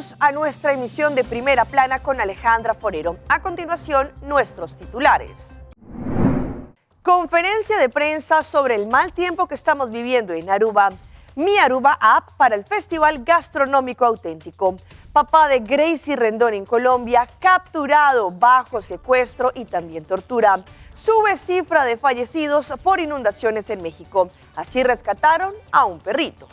Bienvenidos a nuestra emisión de Primera Plana con Alejandra Forero. A continuación, nuestros titulares. Conferencia de prensa sobre el mal tiempo que estamos viviendo en Aruba. Mi Aruba App para el Festival Gastronómico Auténtico. Papá de Gracie Rendón en Colombia, capturado bajo secuestro y también tortura. Sube cifra de fallecidos por inundaciones en México. Así rescataron a un perrito.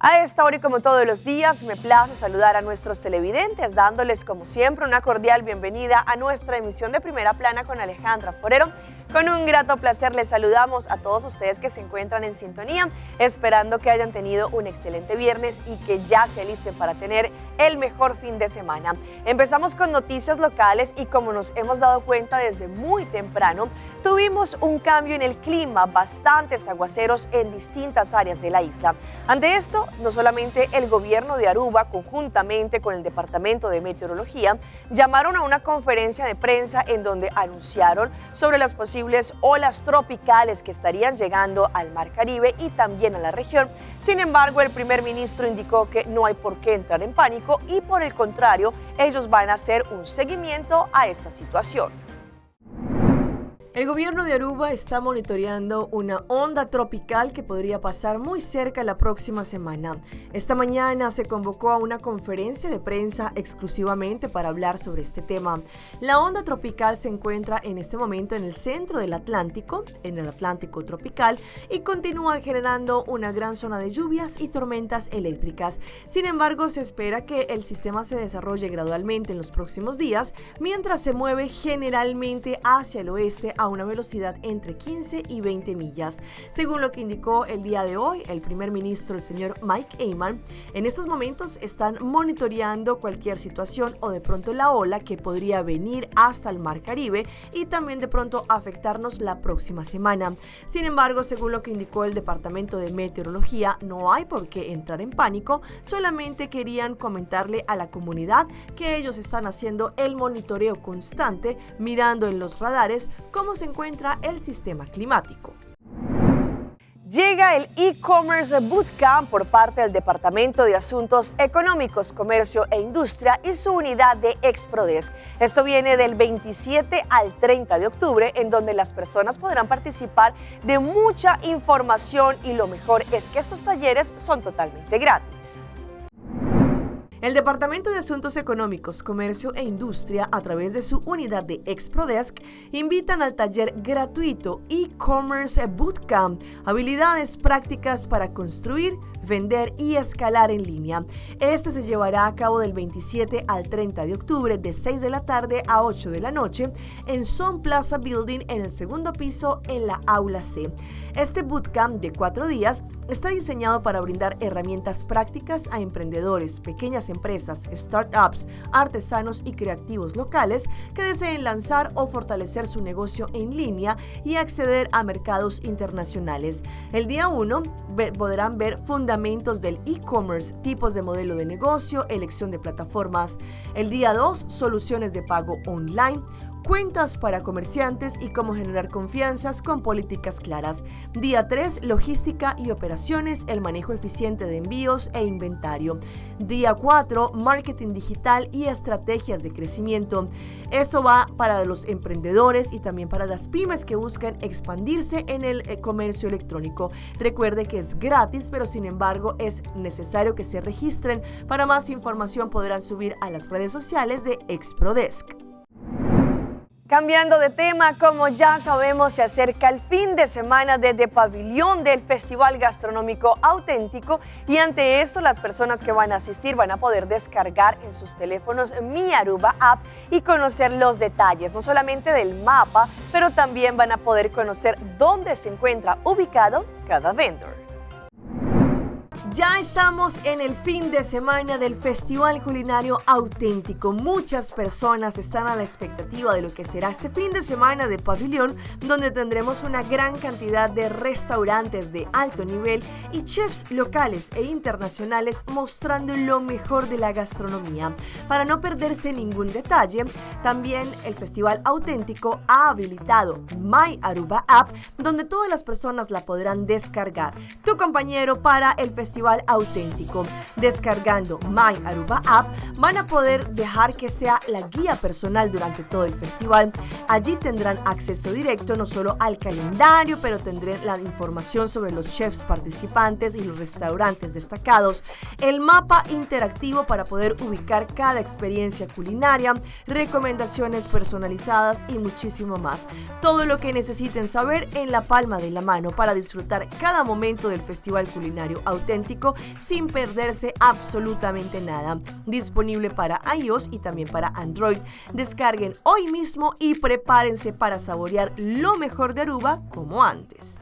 A esta hora y como todos los días, me place saludar a nuestros televidentes, dándoles como siempre una cordial bienvenida a nuestra emisión de Primera Plana con Alejandra Forero. Con un grato placer les saludamos a todos ustedes que se encuentran en sintonía, esperando que hayan tenido un excelente viernes y que ya se alisten para tener el mejor fin de semana. Empezamos con noticias locales y como nos hemos dado cuenta desde muy temprano, tuvimos un cambio en el clima, bastantes aguaceros en distintas áreas de la isla. Ante esto, no solamente el gobierno de Aruba, conjuntamente con el Departamento de Meteorología, llamaron a una conferencia de prensa en donde anunciaron sobre las posibles olas tropicales que estarían llegando al Mar Caribe y también a la región. Sin embargo, el primer ministro indicó que no hay por qué entrar en pánico y por el contrario, ellos van a hacer un seguimiento a esta situación. El gobierno de Aruba está monitoreando una onda tropical que podría pasar muy cerca la próxima semana. Esta mañana se convocó a una conferencia de prensa exclusivamente para hablar sobre este tema. La onda tropical se encuentra en este momento en el centro del Atlántico, en el Atlántico tropical, y continúa generando una gran zona de lluvias y tormentas eléctricas. Sin embargo, se espera que el sistema se desarrolle gradualmente en los próximos días, mientras se mueve generalmente hacia el oeste a una velocidad entre 15 y 20 millas. Según lo que indicó el día de hoy el primer ministro, el señor Mike Eyman, en estos momentos están monitoreando cualquier situación o de pronto la ola que podría venir hasta el Mar Caribe y también de pronto afectarnos la próxima semana. Sin embargo, según lo que indicó el Departamento de Meteorología, no hay por qué entrar en pánico, solamente querían comentarle a la comunidad que ellos están haciendo el monitoreo constante, mirando en los radares cómo se encuentra el sistema climático. Llega el e-commerce bootcamp por parte del Departamento de Asuntos Económicos, Comercio e Industria y su unidad de Exprodesk. Esto viene del 27 al 30 de octubre, en donde las personas podrán participar de mucha información y lo mejor es que estos talleres son totalmente gratis. El Departamento de Asuntos Económicos, Comercio e Industria, a través de su unidad de Exprodesk, invitan al taller gratuito e-commerce bootcamp, habilidades prácticas para construir, vender y escalar en línea. Este se llevará a cabo del 27 al 30 de octubre de 6 de la tarde a 8 de la noche en Sun Plaza Building en el segundo piso en la Aula C. Este bootcamp de 4 días está diseñado para brindar herramientas prácticas a emprendedores, pequeñas empresas, startups, artesanos y creativos locales que deseen lanzar o fortalecer su negocio en línea y acceder a mercados internacionales. El día 1 podrán ver fundamentos del e-commerce, tipos de modelo de negocio, elección de plataformas. El día 2, soluciones de pago online, cuentas para comerciantes y cómo generar confianzas con políticas claras. Día 3, logística y operaciones, el manejo eficiente de envíos e inventario. Día 4, marketing digital y estrategias de crecimiento. Eso va para los emprendedores y también para las pymes que buscan expandirse en el comercio electrónico. Recuerde que es gratis, pero sin embargo es necesario que se registren. Para más información podrán subir a las redes sociales de Exprodesk. Cambiando de tema, como ya sabemos, se acerca el fin de semana desde Pabellón del Festival Gastronómico Auténtico y ante eso las personas que van a asistir van a poder descargar en sus teléfonos Mi Aruba App y conocer los detalles, no solamente del mapa, pero también van a poder conocer dónde se encuentra ubicado cada vendor. Ya estamos en el fin de semana del Festival Culinario Auténtico. Muchas personas están a la expectativa de lo que será este fin de semana de Pabellón, donde tendremos una gran cantidad de restaurantes de alto nivel y chefs locales e internacionales mostrando lo mejor de la gastronomía. Para no perderse ningún detalle, también el Festival Auténtico ha habilitado My Aruba App, donde todas las personas la podrán descargar. Tu compañero para el Festival Festival Auténtico. Descargando My Aruba App van a poder dejar que sea la guía personal durante todo el festival. Allí tendrán acceso directo no solo al calendario, pero tendrán la información sobre los chefs participantes y los restaurantes destacados, el mapa interactivo para poder ubicar cada experiencia culinaria, recomendaciones personalizadas y muchísimo más. Todo lo que necesiten saber en la palma de la mano para disfrutar cada momento del Festival Culinario Auténtico sin perderse absolutamente nada. Disponible para iOS y también para Android. Descarguen hoy mismo y prepárense para saborear lo mejor de Aruba como antes.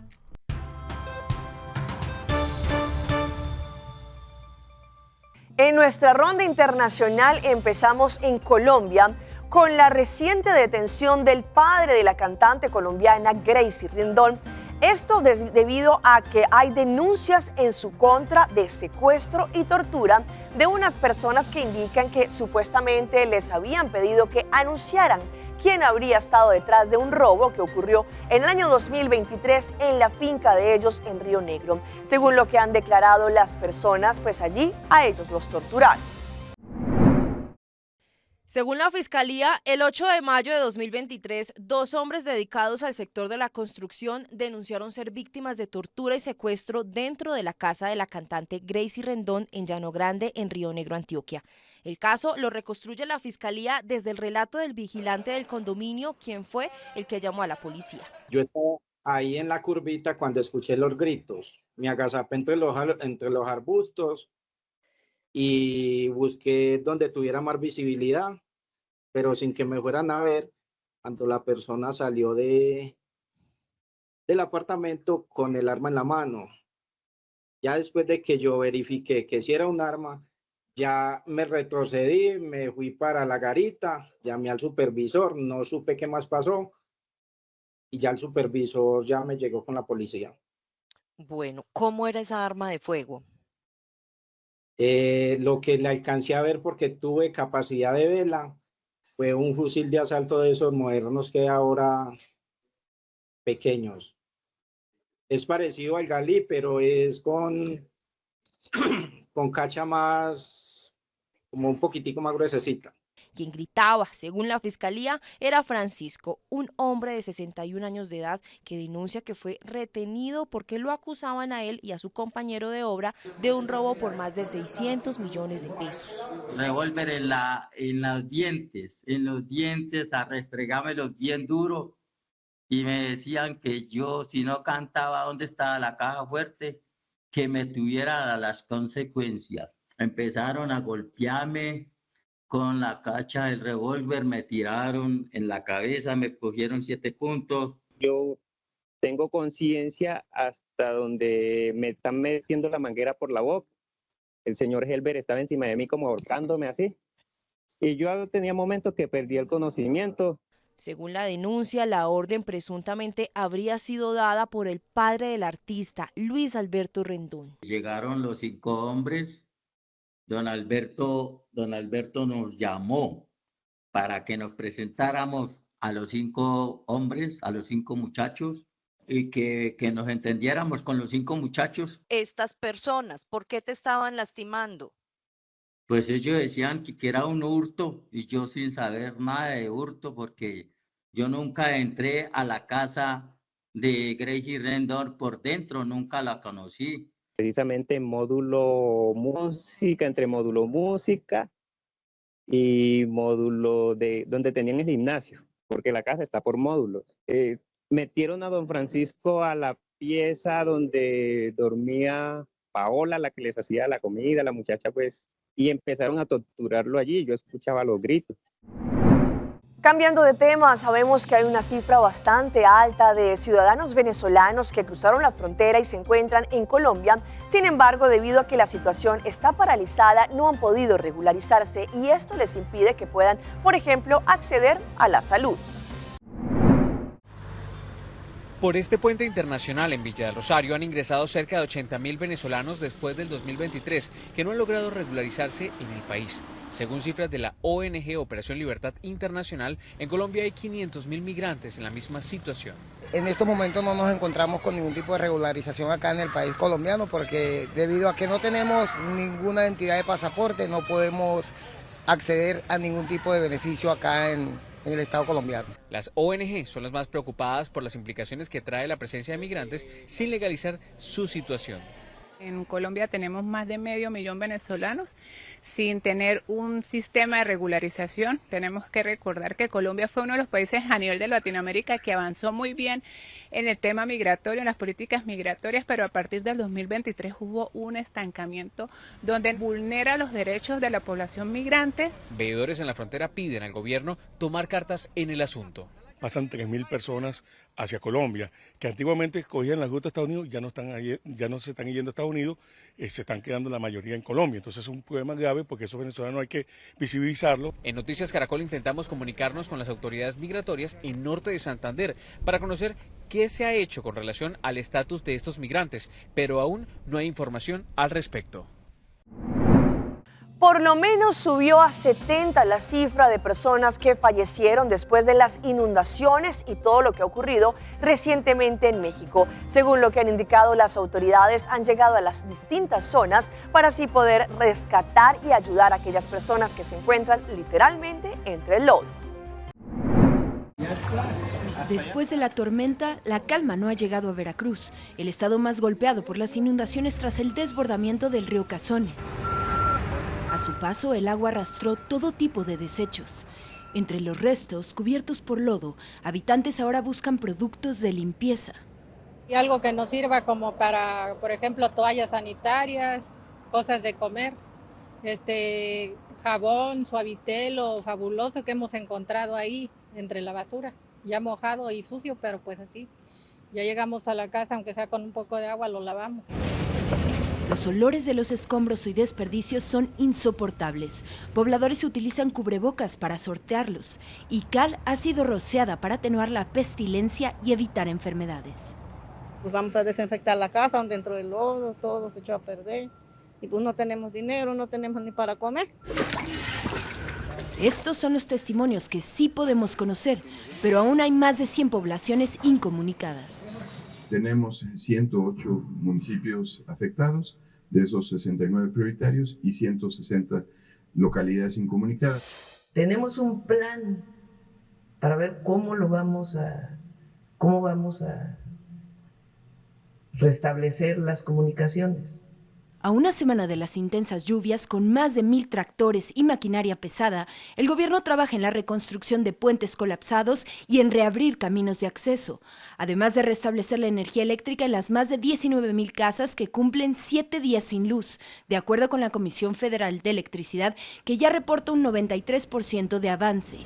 En nuestra ronda internacional empezamos en Colombia con la reciente detención del padre de la cantante colombiana Gracie Rendón. Esto debido a que hay denuncias en su contra de secuestro y tortura de unas personas que indican que supuestamente les habían pedido que anunciaran quién habría estado detrás de un robo que ocurrió en el año 2023 en la finca de ellos en Río Negro. Según lo que han declarado las personas, pues allí a ellos los torturaron. Según la Fiscalía, el 8 de mayo de 2023, 2 hombres dedicados al sector de la construcción denunciaron ser víctimas de tortura y secuestro dentro de la casa de la cantante Gracie Rendón en Llano Grande, en Río Negro, Antioquia. El caso lo reconstruye la Fiscalía desde el relato del vigilante del condominio, quien fue el que llamó a la policía. Yo estaba ahí en la curvita cuando escuché los gritos. Me agazapé entre los arbustos y busqué donde tuviera más visibilidad, pero sin que me fueran a ver, cuando la persona salió del apartamento con el arma en la mano. Ya después de que yo verifiqué que si era un arma, ya me retrocedí, me fui para la garita, llamé al supervisor, no supe qué más pasó y ya el supervisor ya me llegó con la policía. Bueno, ¿cómo era esa arma de fuego? Lo que le alcancé a ver, porque tuve capacidad de verla, fue un fusil de asalto de esos modernos que hay ahora pequeños. Es parecido al Galí, pero es con cacha más, como un poquitico más gruesecita. Quien gritaba, según la Fiscalía, era Francisco, un hombre de 61 años de edad que denuncia que fue retenido porque lo acusaban a él y a su compañero de obra de un robo por más de 600 millones de pesos. Revólver en los dientes, a restregármelos bien duro, y me decían que yo, si no cantaba dónde estaba la caja fuerte, que me tuviera las consecuencias. Empezaron a golpearme con la cacha del revólver, me tiraron en la cabeza, me cogieron 7 puntos. Yo tengo conciencia hasta donde me están metiendo la manguera por la boca. El señor Helber estaba encima de mí como ahorcándome así. Y yo tenía momentos que perdí el conocimiento. Según la denuncia, la orden presuntamente habría sido dada por el padre del artista, Luis Alberto Rendón. Llegaron los 5 hombres. Don Alberto nos llamó para que nos presentáramos a los 5 hombres, a los 5 muchachos, y que nos entendiéramos con los 5 muchachos. Estas personas, ¿por qué te estaban lastimando? Pues ellos decían que era un hurto, y yo sin saber nada de hurto, porque yo nunca entré a la casa de Gracie Rendón por dentro, nunca la conocí. Precisamente módulo música, entre módulo música y módulo de donde tenían el gimnasio, porque la casa está por módulos. Metieron a don Francisco a la pieza donde dormía Paola, la que les hacía la comida, la muchacha pues, y empezaron a torturarlo allí. Yo escuchaba los gritos. Cambiando de tema, sabemos que hay una cifra bastante alta de ciudadanos venezolanos que cruzaron la frontera y se encuentran en Colombia. Sin embargo, debido a que la situación está paralizada, no han podido regularizarse y esto les impide que puedan, por ejemplo, acceder a la salud. Por este puente internacional en Villa del Rosario han ingresado cerca de 80.000 venezolanos después del 2023, que no han logrado regularizarse en el país. Según cifras de la ONG Operación Libertad Internacional, en Colombia hay 500.000 migrantes en la misma situación. En estos momentos no nos encontramos con ningún tipo de regularización acá en el país colombiano, porque debido a que no tenemos ninguna entidad de pasaporte, no podemos acceder a ningún tipo de beneficio acá en el Estado colombiano. Las ONG son las más preocupadas por las implicaciones que trae la presencia de migrantes sin legalizar su situación. En Colombia tenemos más de 500.000 venezolanos sin tener un sistema de regularización. Tenemos que recordar que Colombia fue uno de los países a nivel de Latinoamérica que avanzó muy bien en el tema migratorio, en las políticas migratorias, pero a partir del 2023 hubo un estancamiento donde vulnera los derechos de la población migrante. Veedores en la frontera piden al gobierno tomar cartas en el asunto. Pasan 3.000 personas hacia Colombia, que antiguamente cogían la ruta a Estados Unidos, ya no se están yendo a Estados Unidos, se están quedando la mayoría en Colombia. Entonces es un problema grave porque esos venezolanos hay que visibilizarlo. En Noticias Caracol intentamos comunicarnos con las autoridades migratorias en Norte de Santander para conocer qué se ha hecho con relación al estatus de estos migrantes, pero aún no hay información al respecto. Por lo menos subió a 70 la cifra de personas que fallecieron después de las inundaciones y todo lo que ha ocurrido recientemente en México. Según lo que han indicado las autoridades, han llegado a las distintas zonas para así poder rescatar y ayudar a aquellas personas que se encuentran literalmente entre el lodo. Después de la tormenta, la calma no ha llegado a Veracruz, el estado más golpeado por las inundaciones tras el desbordamiento del río Cazones. A su paso, el agua arrastró todo tipo de desechos. Entre los restos, cubiertos por lodo, habitantes ahora buscan productos de limpieza. Y algo que nos sirva como para, por ejemplo, toallas sanitarias, cosas de comer, jabón, Suavitel o Fabuloso que hemos encontrado ahí entre la basura, ya mojado y sucio, pero pues así. Ya llegamos a la casa, aunque sea con un poco de agua, lo lavamos. Los olores de los escombros y desperdicios son insoportables. Pobladores utilizan cubrebocas para sortearlos y cal ha sido rociada para atenuar la pestilencia y evitar enfermedades. Pues vamos a desinfectar la casa, dentro del lodo, todo se echó a perder. Y pues no tenemos dinero, no tenemos ni para comer. Estos son los testimonios que sí podemos conocer, pero aún hay más de 100 poblaciones incomunicadas. Tenemos 108 municipios afectados, de esos 69 prioritarios y 160 localidades incomunicadas. Tenemos un plan para ver cómo vamos a restablecer las comunicaciones. A una semana de las intensas lluvias, con más de 1,000 tractores y maquinaria pesada, el gobierno trabaja en la reconstrucción de puentes colapsados y en reabrir caminos de acceso, además de restablecer la energía eléctrica en las más de 19,000 casas que cumplen 7 días sin luz, de acuerdo con la Comisión Federal de Electricidad, que ya reporta un 93% de avance.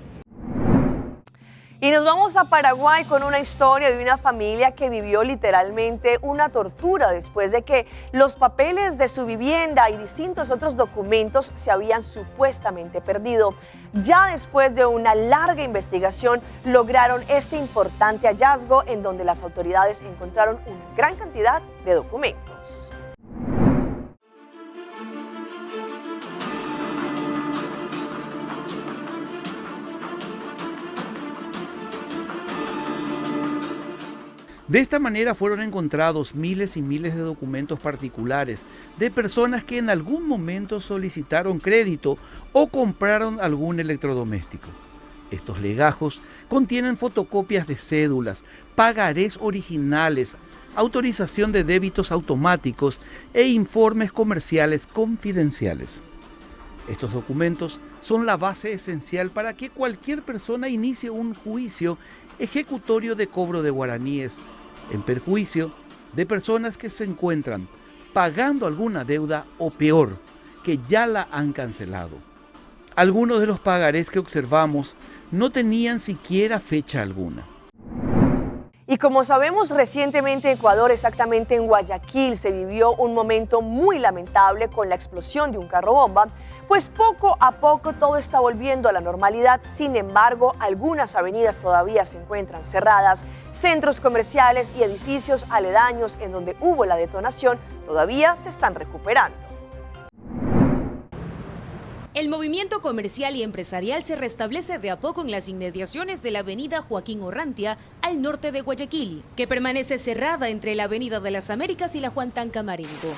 Y nos vamos a Paraguay con una historia de una familia que vivió literalmente una tortura después de que los papeles de su vivienda y distintos otros documentos se habían supuestamente perdido. Ya después de una larga investigación lograron este importante hallazgo en donde las autoridades encontraron una gran cantidad de documentos. De esta manera fueron encontrados miles y miles de documentos particulares de personas que en algún momento solicitaron crédito o compraron algún electrodoméstico. Estos legajos contienen fotocopias de cédulas, pagarés originales, autorización de débitos automáticos e informes comerciales confidenciales. Estos documentos son la base esencial para que cualquier persona inicie un juicio ejecutorio de cobro de guaraníes en perjuicio de personas que se encuentran pagando alguna deuda o peor, que ya la han cancelado. Algunos de los pagarés que observamos no tenían siquiera fecha alguna. Y como sabemos, recientemente en Ecuador, exactamente en Guayaquil, se vivió un momento muy lamentable con la explosión de un carro bomba, pues poco a poco todo está volviendo a la normalidad. Sin embargo, algunas avenidas todavía se encuentran cerradas, centros comerciales y edificios aledaños en donde hubo la detonación todavía se están recuperando. El movimiento comercial y empresarial se restablece de a poco en las inmediaciones de la avenida Joaquín Orrantia, al norte de Guayaquil, que permanece cerrada entre la avenida de las Américas y la Juan Tancamarengo.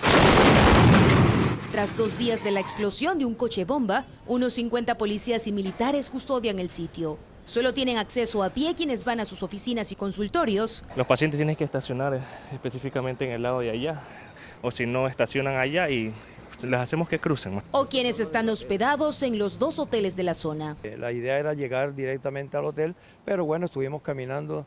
Tras 2 días de la explosión de un coche bomba, unos 50 policías y militares custodian el sitio. Solo tienen acceso a pie quienes van a sus oficinas y consultorios. Los pacientes tienen que estacionar específicamente en el lado de allá, o si no estacionan allá y les hacemos que crucen. O quienes están hospedados en los 2 hoteles de la zona. La idea era llegar directamente al hotel, pero bueno, estuvimos caminando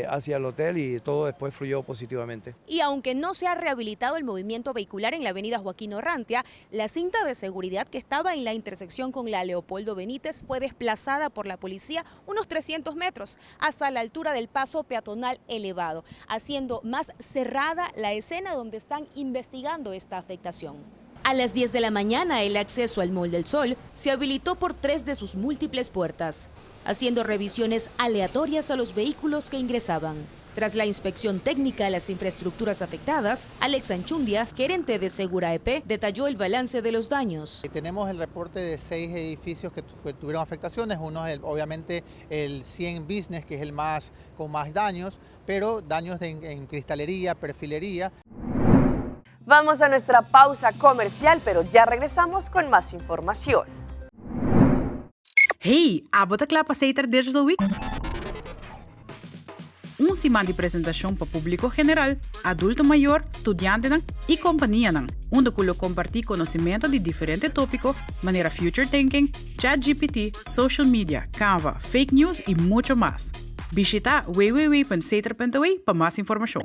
hacia el hotel y todo después fluyó positivamente. Y aunque no se ha rehabilitado el movimiento vehicular en la avenida Joaquín Orrantia, la cinta de seguridad que estaba en la intersección con la Leopoldo Benítez fue desplazada por la policía unos 300 metros hasta la altura del paso peatonal elevado, haciendo más cerrada la escena donde están investigando esta afectación. A las 10 de la mañana, el acceso al Mall del Sol se habilitó por 3 de sus múltiples puertas, haciendo revisiones aleatorias a los vehículos que ingresaban. Tras la inspección técnica a las infraestructuras afectadas, Alex Anchundia, gerente de Segura EP, detalló el balance de los daños. Tenemos el reporte de 6 edificios que tuvieron afectaciones. Uno es obviamente el 100 Business, que es el con más daños, pero daños en cristalería, perfilería. Vamos a nuestra pausa comercial, pero ya regresamos con más información. Hey, bota klaar para Sater Digital Week? Semana de apresentação para público geral, adulto maior, estudiante e companhia, onde compartir conhecimento de diferentes tópicos, maneira future thinking, ChatGPT, social media, Canva, fake news e muito mais. Visita www.sater.ui para mais informação.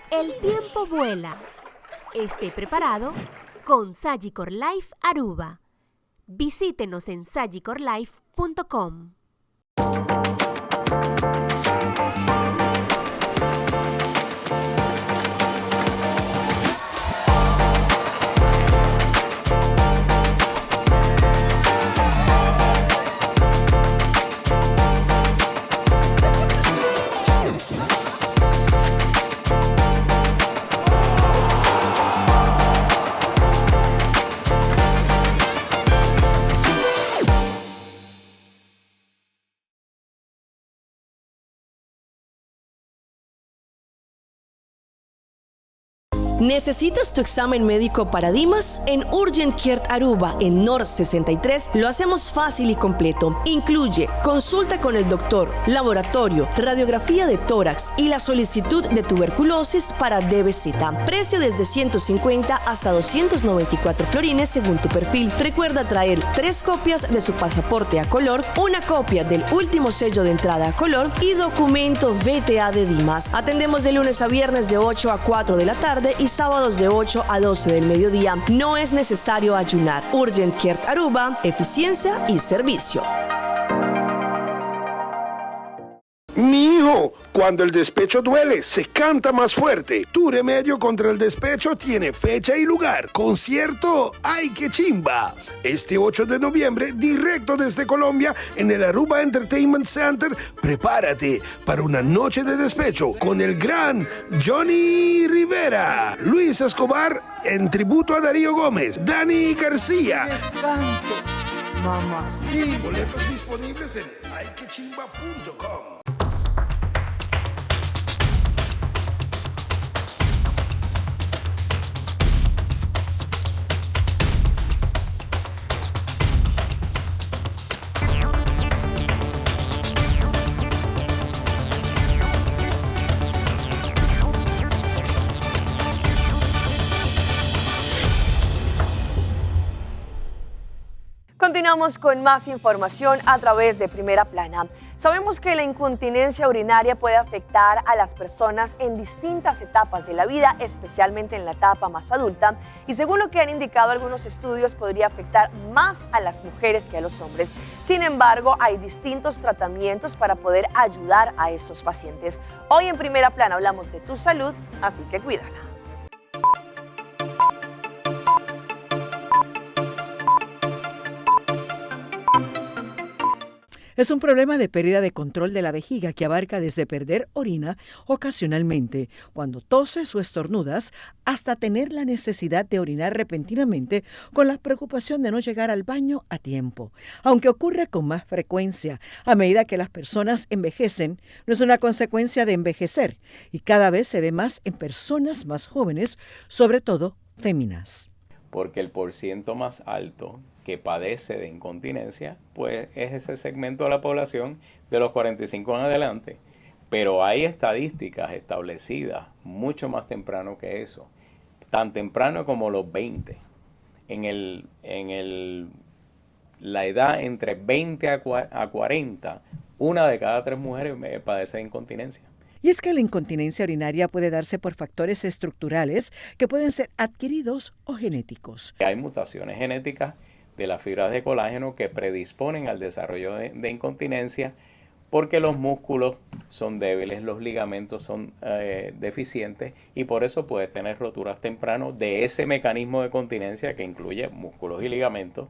El tiempo vuela. Esté preparado con Sagicor Life Aruba. Visítenos en sagicorlife.com. ¿Necesitas tu examen médico para DIMAS? En Urgent Care Aruba, en North 63, lo hacemos fácil y completo. Incluye consulta con el doctor, laboratorio, radiografía de tórax y la solicitud de tuberculosis para DBZ. Precio desde 150 hasta 294 florines según tu perfil. Recuerda traer 3 copias de su pasaporte a color, una copia del último sello de entrada a color y documento VTA de DIMAS. Atendemos de lunes a viernes de 8 a 4 de la tarde y sábados de 8 a 12 del mediodía. No es necesario ayunar. Urgent Care Aruba, eficiencia y servicio. Mi hijo, cuando el despecho duele, se canta más fuerte. Tu remedio contra el despecho tiene fecha y lugar. Concierto ¡Ay, qué chimba! Este 8 de noviembre, directo desde Colombia, en el Aruba Entertainment Center. Prepárate para una noche de despecho con el gran Johnny Rivera, Luis Escobar en tributo a Darío Gómez, Dani García. Mamá, sí. Boletos disponibles en ayquechimba.com. Continuamos con más información a través de Primera Plana. Sabemos que la incontinencia urinaria puede afectar a las personas en distintas etapas de la vida, especialmente en la etapa más adulta, y según lo que han indicado algunos estudios, podría afectar más a las mujeres que a los hombres. Sin embargo, hay distintos tratamientos para poder ayudar a estos pacientes. Hoy en Primera Plana hablamos de tu salud, así que cuídala. Es un problema de pérdida de control de la vejiga que abarca desde perder orina ocasionalmente, cuando toses o estornudas, hasta tener la necesidad de orinar repentinamente con la preocupación de no llegar al baño a tiempo. Aunque ocurre con más frecuencia a medida que las personas envejecen, no es una consecuencia de envejecer y cada vez se ve más en personas más jóvenes, sobre todo féminas. Porque el porciento más alto que padece de incontinencia, pues es ese segmento de la población de los 45 en adelante. Pero hay estadísticas establecidas mucho más temprano que eso, tan temprano como los 20. La edad entre 20 a 40, una de cada 3 mujeres padece de incontinencia. Y es que la incontinencia urinaria puede darse por factores estructurales que pueden ser adquiridos o genéticos. Hay mutaciones genéticas de las fibras de colágeno que predisponen al desarrollo de incontinencia porque los músculos son débiles, los ligamentos son deficientes y por eso puedes tener roturas temprano de ese mecanismo de continencia que incluye músculos y ligamentos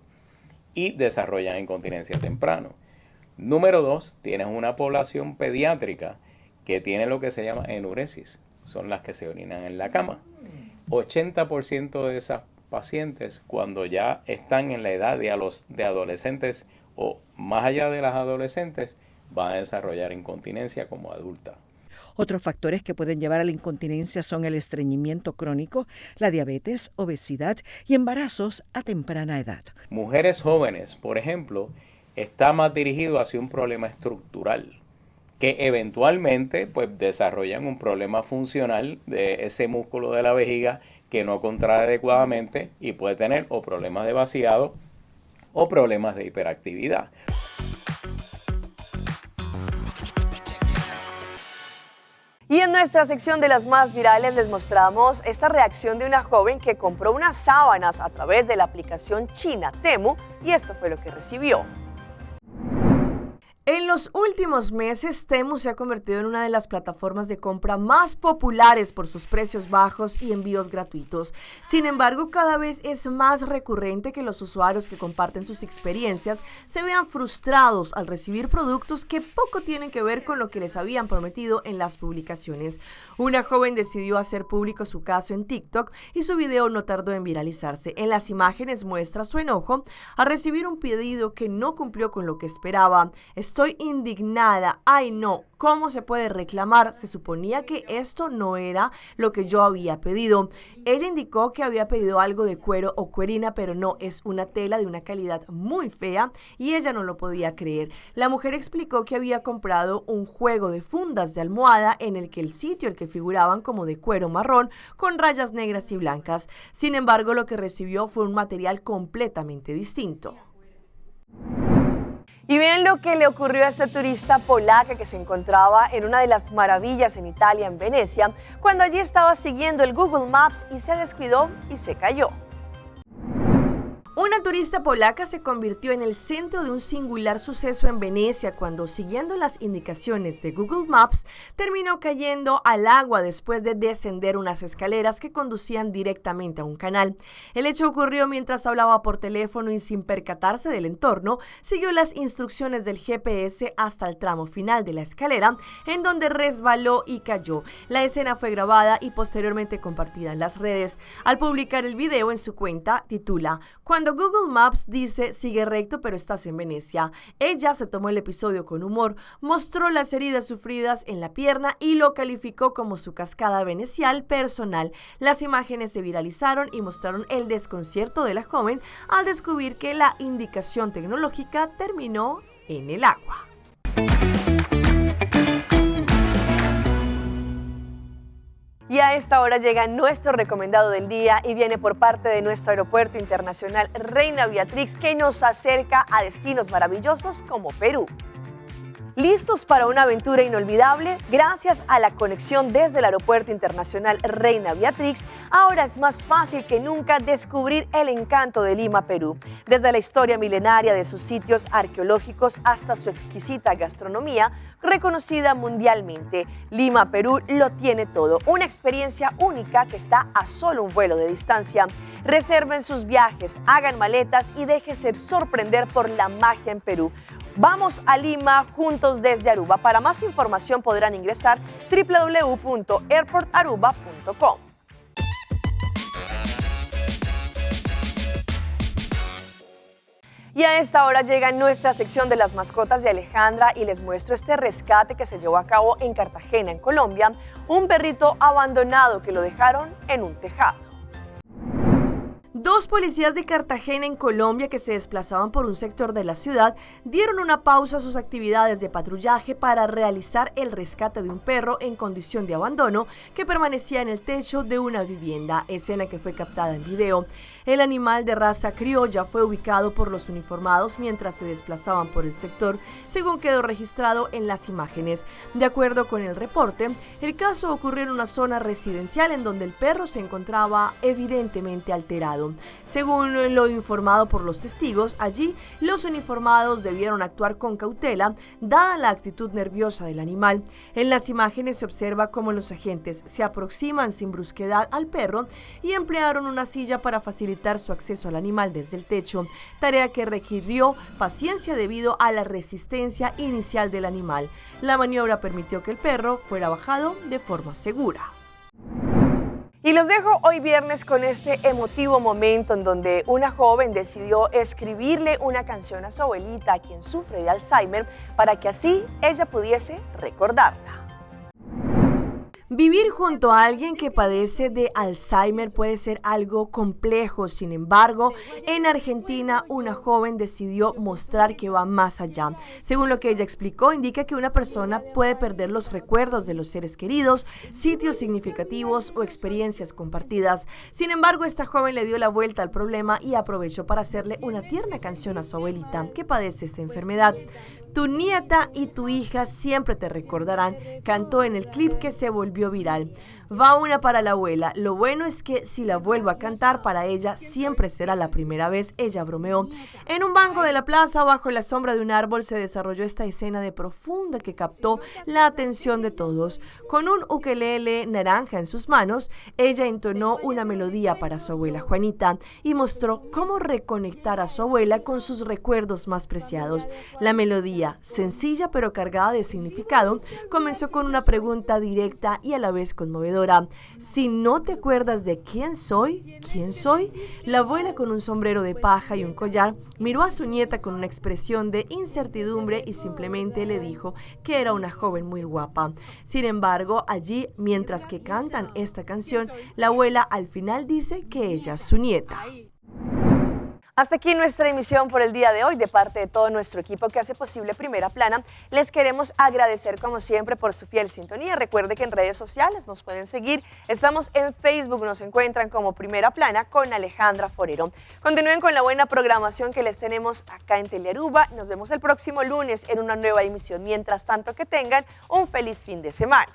y desarrollan incontinencia temprano. Número 2, tienes una población pediátrica que tiene lo que se llama enuresis, son las que se orinan en la cama. 80% de esas pacientes, cuando ya están en la edad de adolescentes o más allá de las adolescentes, van a desarrollar incontinencia como adulta. Otros factores que pueden llevar a la incontinencia son el estreñimiento crónico, la diabetes, obesidad y embarazos a temprana edad. Mujeres jóvenes, por ejemplo, está más dirigido hacia un problema estructural, que eventualmente pues, desarrollan un problema funcional de ese músculo de la vejiga que no contrae adecuadamente y puede tener o problemas de vaciado o problemas de hiperactividad. Y en nuestra sección de las más virales les mostramos esta reacción de una joven que compró unas sábanas a través de la aplicación china Temu y esto fue lo que recibió. En los últimos meses, Temu se ha convertido en una de las plataformas de compra más populares por sus precios bajos y envíos gratuitos. Sin embargo, cada vez es más recurrente que los usuarios que comparten sus experiencias se vean frustrados al recibir productos que poco tienen que ver con lo que les habían prometido en las publicaciones. Una joven decidió hacer público su caso en TikTok y su video no tardó en viralizarse. En las imágenes muestra su enojo al recibir un pedido que no cumplió con lo que esperaba. Estoy indignada. Ay, no. ¿Cómo se puede reclamar? Se suponía que esto no era lo que yo había pedido. Ella indicó que había pedido algo de cuero o cuerina, pero no, es una tela de una calidad muy fea y ella no lo podía creer. La mujer explicó que había comprado un juego de fundas de almohada en el que el sitio, el que figuraban como de cuero marrón con rayas negras y blancas. Sin embargo, lo que recibió fue un material completamente distinto. Y vean lo que le ocurrió a esta turista polaca que se encontraba en una de las maravillas en Italia, en Venecia, cuando allí estaba siguiendo el Google Maps y se descuidó y se cayó. Una turista polaca se convirtió en el centro de un singular suceso en Venecia cuando, siguiendo las indicaciones de Google Maps, terminó cayendo al agua después de descender unas escaleras que conducían directamente a un canal. El hecho ocurrió mientras hablaba por teléfono y sin percatarse del entorno, siguió las instrucciones del GPS hasta el tramo final de la escalera, en donde resbaló y cayó. La escena fue grabada y posteriormente compartida en las redes. Al publicar el video en su cuenta, titula "Cuando Google Maps dice sigue recto pero estás en Venecia". Ella se tomó el episodio con humor, mostró las heridas sufridas en la pierna y lo calificó como su cascada venecial personal. Las imágenes se viralizaron y mostraron el desconcierto de la joven al descubrir que la indicación tecnológica terminó en el agua. Y a esta hora llega nuestro recomendado del día y viene por parte de nuestro aeropuerto internacional Reina Beatrix, que nos acerca a destinos maravillosos como Perú. ¿Listos para una aventura inolvidable? Gracias a la conexión desde el Aeropuerto Internacional Reina Beatrix, ahora es más fácil que nunca descubrir el encanto de Lima, Perú. Desde la historia milenaria de sus sitios arqueológicos hasta su exquisita gastronomía, reconocida mundialmente, Lima, Perú lo tiene todo. Una experiencia única que está a solo un vuelo de distancia. Reserven sus viajes, hagan maletas y déjense sorprender por la magia en Perú. Vamos a Lima juntos desde Aruba. Para más información podrán ingresar www.airportaruba.com. Y a esta hora llega nuestra sección de las mascotas de Alejandra y les muestro este rescate que se llevó a cabo en Cartagena, en Colombia. Un perrito abandonado que lo dejaron en un tejado. Dos policías de Cartagena, en Colombia, que se desplazaban por un sector de la ciudad, dieron una pausa a sus actividades de patrullaje para realizar el rescate de un perro en condición de abandono que permanecía en el techo de una vivienda, escena que fue captada en video. El animal de raza criolla fue ubicado por los uniformados mientras se desplazaban por el sector, según quedó registrado en las imágenes. De acuerdo con el reporte, el caso ocurrió en una zona residencial en donde el perro se encontraba evidentemente alterado. Según lo informado por los testigos, allí los uniformados debieron actuar con cautela, dada la actitud nerviosa del animal. En las imágenes se observa cómo los agentes se aproximan sin brusquedad al perro y emplearon una silla para facilitar su acceso al animal desde el techo, tarea que requirió paciencia debido a la resistencia inicial del animal. La maniobra permitió que el perro fuera bajado de forma segura. Y los dejo hoy viernes con este emotivo momento en donde una joven decidió escribirle una canción a su abuelita, quien sufre de Alzheimer, para que así ella pudiese recordarla. Vivir junto a alguien que padece de Alzheimer puede ser algo complejo. Sin embargo, en Argentina, una joven decidió mostrar que va más allá. Según lo que ella explicó, indica que una persona puede perder los recuerdos de los seres queridos, sitios significativos o experiencias compartidas. Sin embargo, esta joven le dio la vuelta al problema y aprovechó para hacerle una tierna canción a su abuelita, que padece esta enfermedad. Tu nieta y tu hija siempre te recordarán, cantó en el clip que se volvió viral. Va una para la abuela. Lo bueno es que si la vuelvo a cantar, para ella siempre será la primera vez, ella bromeó. En un banco de la plaza, bajo la sombra de un árbol, se desarrolló esta escena de profunda que captó la atención de todos. Con un ukelele naranja en sus manos, ella entonó una melodía para su abuela Juanita y mostró cómo reconectar a su abuela con sus recuerdos más preciados. La melodía, sencilla pero cargada de significado, comenzó con una pregunta directa y a la vez conmovedora. Si no te acuerdas de quién soy, la abuela, con un sombrero de paja y un collar, miró a su nieta con una expresión de incertidumbre y simplemente le dijo que era una joven muy guapa. Sin embargo, allí, mientras que cantan esta canción, la abuela al final dice que ella es su nieta. Hasta aquí nuestra emisión por el día de hoy. De parte de todo nuestro equipo que hace posible Primera Plana, les queremos agradecer como siempre por su fiel sintonía. Recuerde que en redes sociales nos pueden seguir. Estamos en Facebook, nos encuentran como Primera Plana con Alejandra Forero. Continúen con la buena programación que les tenemos acá en Telearuba. Nos vemos el próximo lunes en una nueva emisión. Mientras tanto, que tengan un feliz fin de semana.